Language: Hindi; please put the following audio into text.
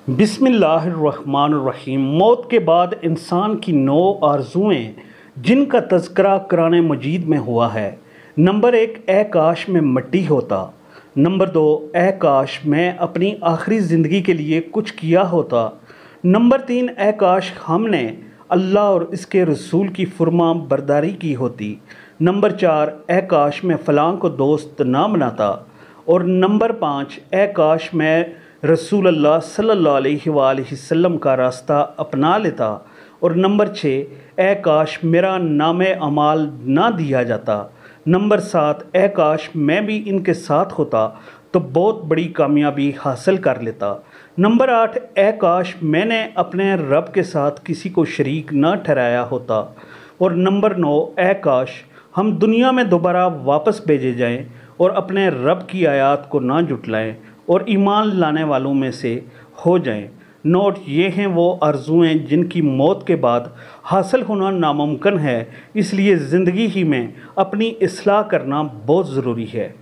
बिस्मिल्लाहिर्रहमानिर्रहीम। मौत के बाद इंसान की 9 आरज़ुएँ जिनका तज़किरा कुरान मजीद में हुआ है। नंबर 1, ए काश में मिट्टी होता। नंबर 2, ए काश मैं अपनी आखिरी ज़िंदगी के लिए कुछ किया होता। नंबर 3, ए काश हमने अल्लाह और इसके रसूल की फुर्मा बरदारी की होती। नंबर 4, ए काश मैं फ़लाँ को दोस्त ना बनाता। और नंबर 5, ए काश मैं रसूल अल्लाह सल्लल्लाहु अलैहि वसल्लम का रास्ता अपना लेता। और नंबर 6, ए काश मेरा नामे अमाल ना दिया जाता। नंबर 7, ए काश मैं भी इनके साथ होता तो बहुत बड़ी कामयाबी हासिल कर लेता। नंबर 8, ए काश मैंने अपने रब के साथ किसी को शरीक न ठहराया होता। और नंबर 9, ए काश हम दुनिया में दोबारा वापस भेजे जाएं और अपने रब की आयत को ना जुटलाएं और ईमान लाने वालों में से हो जाएं। नोट, ये हैं वो आरज़ुएँ जिनकी मौत के बाद हासिल होना नामुमकिन है, इसलिए ज़िंदगी ही में अपनी इस्लाह करना बहुत ज़रूरी है।